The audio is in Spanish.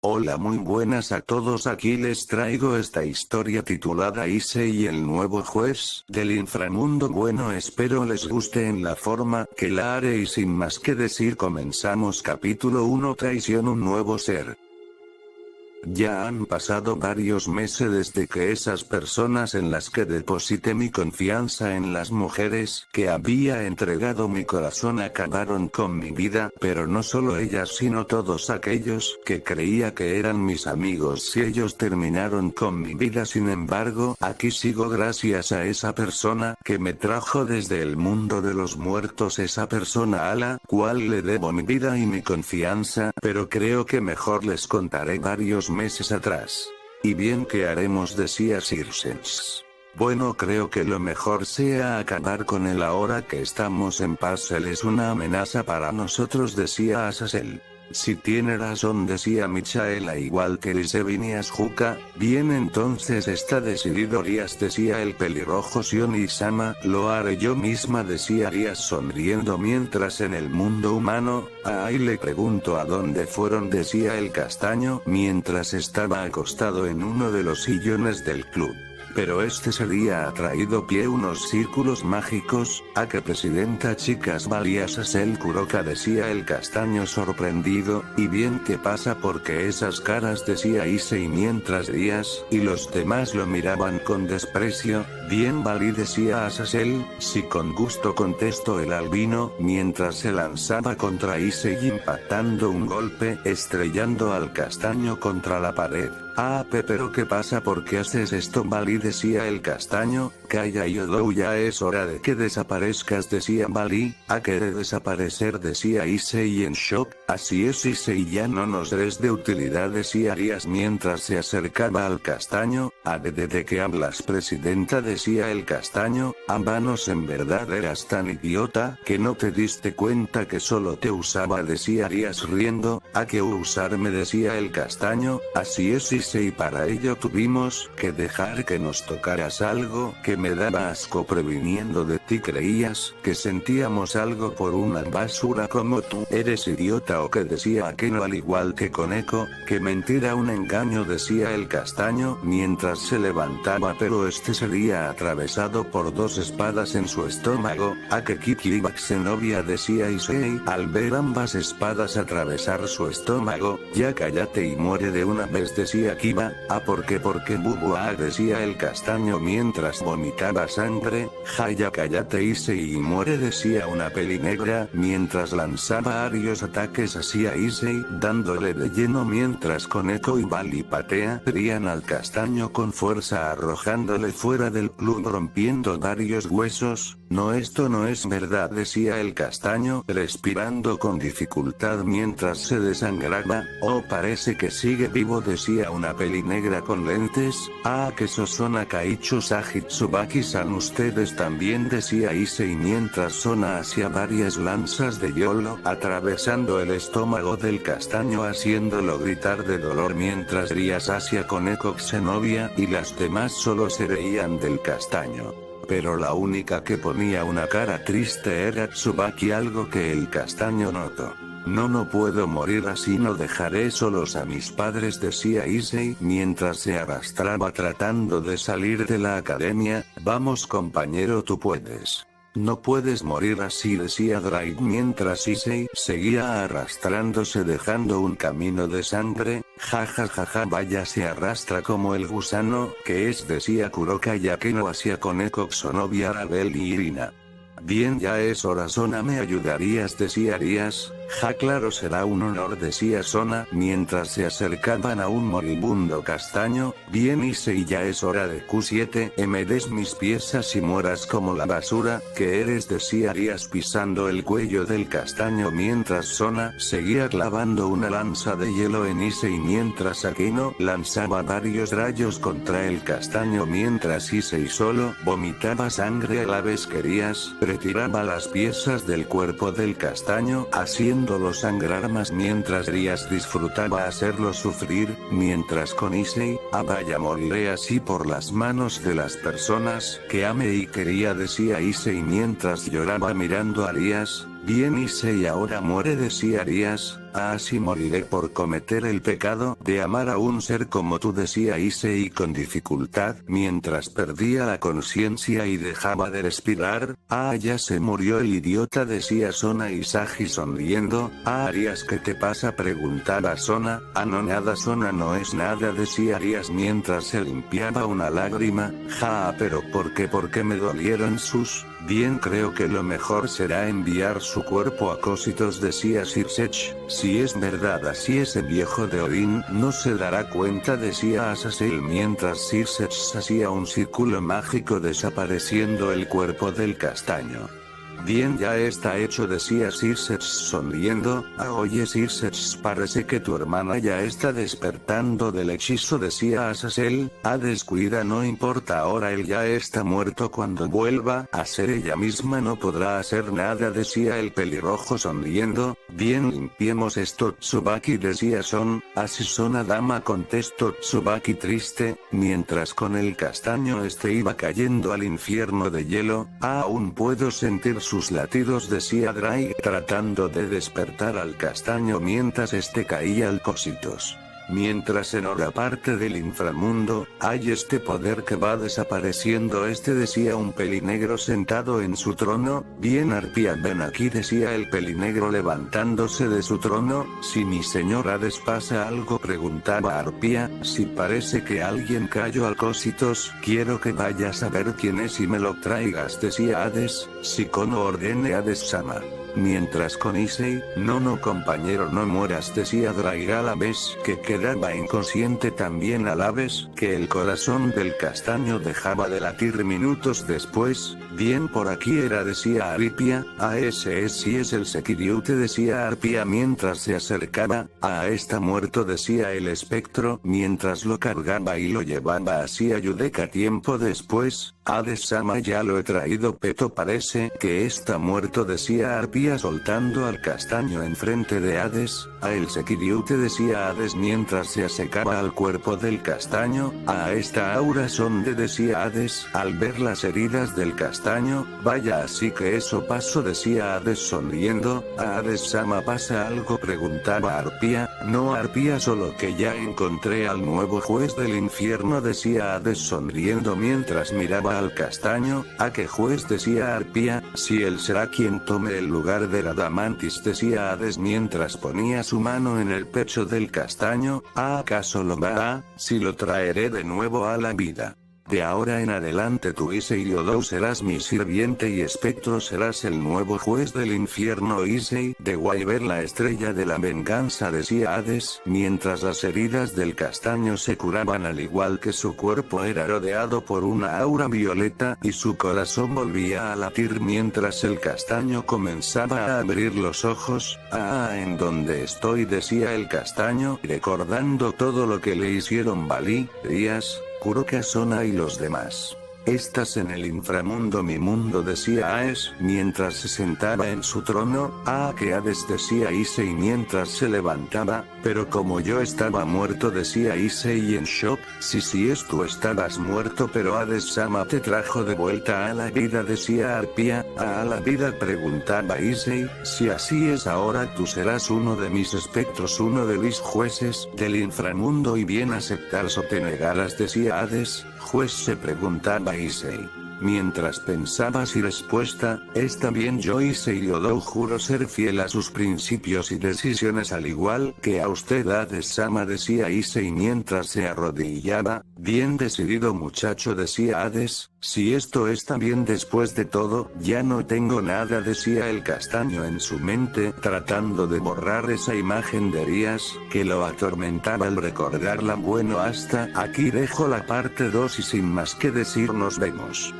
Hola, muy buenas a todos, aquí les traigo esta historia titulada Issei, el nuevo juez del inframundo. Bueno, espero les guste en la forma que la haré y sin más que decir comenzamos. Capítulo 1: Traición, un nuevo ser. Ya han pasado varios meses desde que esas personas en las que deposité mi confianza en las mujeres que había entregado mi corazón acabaron con mi vida, pero no solo ellas sino todos aquellos que creía que eran mis amigos, y ellos terminaron con mi vida. Sin embargo, aquí sigo gracias a esa persona que me trajo desde el mundo de los muertos, esa persona a la cual le debo mi vida y mi confianza, pero creo que mejor les contaré varios meses atrás. ¿Y bien qué haremos?, decía Circes. Bueno, creo que lo mejor sea acabar con él ahora que estamos en paz. Él es una amenaza para nosotros, decía Azazel. Si tiene razón, decía Michaela, igual que Lisevin y Asuka. Bien, entonces está decidido, Rias, decía el pelirrojo. Sion-sama, lo haré yo misma, decía Rias sonriendo, mientras en el mundo humano, ahí le pregunto a dónde fueron, decía el castaño, mientras estaba acostado en uno de los sillones del club. Pero este sería atraído pie unos círculos mágicos. ¿A qué, presidenta? Chicas valiosas, el Kuroka, decía el castaño sorprendido. ¿Y bien qué pasa? Porque esas caras, decía Issei mientras Díaz y los demás lo miraban con desprecio. Bien, Vali, decía Azazel. Sí, con gusto, contestó el albino, mientras se lanzaba contra Issei impactando un golpe, estrellando al castaño contra la pared. Ah, pero ¿qué pasa? ¿Por qué haces esto, Vali?, decía el castaño. Calla, Yodou, ya es hora de que desaparezcas, decía Vali. ¿A qué de desaparecer?, decía Issei en shock. Así es, Issei, ya no nos eres de utilidad, decía Arias mientras se acercaba al castaño. ¿De qué hablas, presidenta?, decía el castaño. Vanos, en verdad eras tan idiota que no te diste cuenta que solo te usaba, decía Arias riendo. ¿A qué usarme?, decía el castaño. Así es, y para ello tuvimos que dejar que nos tocaras algo que me daba asco. Previniendo de ti, creías que sentíamos algo por una basura como tú. ¿Eres idiota o qué?, decía Akeno, al igual que Koneko. Qué mentira, un engaño, decía el castaño mientras se levantaba, pero este sería atravesado por dos espadas en su estómago. ¿A que Kiki iba Xenovia?, decía Issei al ver ambas espadas atravesar su estómago. Ya cállate y muere de una vez, decía Kiba. ¿Por qué bubu? Decía el castaño mientras vomitaba sangre. Ya cállate, Issei, y muere, decía una peli negra mientras lanzaba varios ataques hacia Issei, dándole de lleno, mientras Koneko y Vali patearían al castaño con fuerza, arrojándole fuera del club, rompiendo varios huesos. No, esto no es verdad, decía el castaño, respirando con dificultad mientras se desangraba. Oh, parece que sigue vivo, decía una peli negra con lentes. Que Sosona Kaichu Sajitsubaki-san, ustedes también, decía Issei mientras Sona hacía varias lanzas de Yolo atravesando el estómago del castaño, haciéndolo gritar de dolor, mientras Rias hacia Koneko Xenovia y las demás solo se reían del castaño. Pero la única que ponía una cara triste era Tsubaki, algo que el castaño notó. No puedo morir así, no dejaré solos a mis padres, decía Issei mientras se arrastraba tratando de salir de la academia. Vamos, compañero, tú puedes. No puedes morir así, decía Drake mientras Issei seguía arrastrándose dejando un camino de sangre. Jajajaja, vaya, se arrastra como el gusano que es, decía Kuroka y Akeno hacia Koneko, Xenovia, Arabel y Irina. Bien, ya es hora, Sona, ¿me ayudarías?, decía Arias. Claro, será un honor, decía Sona mientras se acercaban a un moribundo castaño. Bien, Issei, ya es hora de Q7, me des mis piezas y mueras como la basura que eres, decía Arias pisando el cuello del castaño mientras Sona seguía clavando una lanza de hielo en Issei, mientras Akeno lanzaba varios rayos contra el castaño, mientras Issei solo vomitaba sangre a la vez que Arias retiraba las piezas del cuerpo del castaño, haciéndolo sangrar más, mientras Rias disfrutaba hacerlo sufrir, mientras con Issei, vaya, moriré así por las manos de las personas que amé y quería, decía Issei mientras lloraba mirando a Rias. Bien, Issei ahora muere, decía Arias. así moriré por cometer el pecado de amar a un ser como tú, decía Issei con dificultad, mientras perdía la conciencia y dejaba de respirar. Ya se murió el idiota, decía Sona Isagi sonriendo. Arias, ¿qué te pasa?, preguntaba Sona. No nada, Sona, no es nada, decía Arias mientras se limpiaba una lágrima. Pero ¿por qué me dolieron sus? Bien, creo que lo mejor será enviar su cuerpo a Cositos, decía Sirsech. Si es verdad así, ese viejo de Odín no se dará cuenta, decía Azazel mientras Sirsech hacía un círculo mágico desapareciendo el cuerpo del castaño. Bien, ya está hecho, decía Sirsech sonriendo. Oye Sirsech, parece que tu hermana ya está despertando del hechizo, decía Azazel. Descuida, no importa, ahora él ya está muerto, cuando vuelva a ser ella misma no podrá hacer nada, decía el pelirrojo sonriendo. Bien, limpiemos esto, Tsubaki, decía Son. Así Sona dama, contestó Tsubaki triste, mientras con el castaño iba cayendo al infierno de hielo. Aún puedo sentir sus latidos, decía Drake tratando de despertar al castaño mientras caía al Cositos. Mientras en otra parte del inframundo, hay este poder que va desapareciendo, decía un pelinegro sentado en su trono. Bien Arpía, ven aquí, decía el pelinegro levantándose de su trono. Si mi señor Hades pasa algo, preguntaba Arpía. Si parece que alguien cayó al Cositos, quiero que vayas a ver quién es y me lo traigas, decía Hades. Si Kono ordene, Hades-sama. Mientras con Issei, no compañero, no mueras, decía Drake a la vez que quedaba inconsciente, también a la vez que el corazón del castaño dejaba de latir minutos después. Bien, por aquí era, decía Aripia. Ese sí es el Sekiriute, decía Arpia mientras se acercaba. Está muerto, decía el espectro mientras lo cargaba y lo llevaba hacia Yudeka. Tiempo después, Hades-sama, ya lo he traído, Peto, parece que está muerto, decía Arpia soltando al castaño enfrente de Hades. El Sekiriute, decía Hades mientras se acercaba al cuerpo del castaño. Esta aura son decía Hades al ver las heridas del castaño. Vaya, así que eso pasó, decía Hades sonriendo. Hades-sama, ¿pasa algo?, preguntaba Arpia. No, Arpia, solo que ya encontré al nuevo juez del infierno, decía Hades sonriendo mientras miraba al castaño. ¿Qué juez?, decía Arpia. Si él será quien tome el lugar de Radamantis, decía Hades mientras ponía su mano en el pecho del castaño. ¿Acaso lo va? Si lo traeré de nuevo a la vida. De ahora en adelante tú, Issei Yodou, serás mi sirviente y Espectro serás el nuevo juez del infierno. Issei de Wyver, la estrella de la venganza, decía Hades, mientras las heridas del castaño se curaban al igual que su cuerpo era rodeado por una aura violeta y su corazón volvía a latir mientras el castaño comenzaba a abrir los ojos. ¿En dónde estoy?, decía el castaño, recordando todo lo que le hicieron Valí, Díaz, Kuroka, Sona y los demás. Estás en el inframundo, mi mundo, decía Aes mientras se sentaba en su trono. Que Hades, decía Issei mientras se levantaba. Pero como yo estaba muerto, decía Issei en shock. Sí, tú estabas muerto, pero Hades-sama te trajo de vuelta a la vida, decía Arpia. ¿A la vida?, preguntaba Issei. Si así es, ahora tú serás uno de mis espectros, uno de mis jueces del inframundo, y bien aceptarás o te negarás, decía Hades. Juez, se preguntaba Issei. Mientras pensaba si respuesta, está bien, yo Issei Yodou juro ser fiel a sus principios y decisiones al igual que a usted, Hades-sama, decía Issei mientras se arrodillaba. Bien decidido, muchacho, decía Hades. Si esto está bien, después de todo, ya no tengo nada, decía el castaño en su mente, tratando de borrar esa imagen de Rías, que lo atormentaba al recordarla. Bueno, hasta aquí dejo la parte 2 y sin más que decir, nos vemos.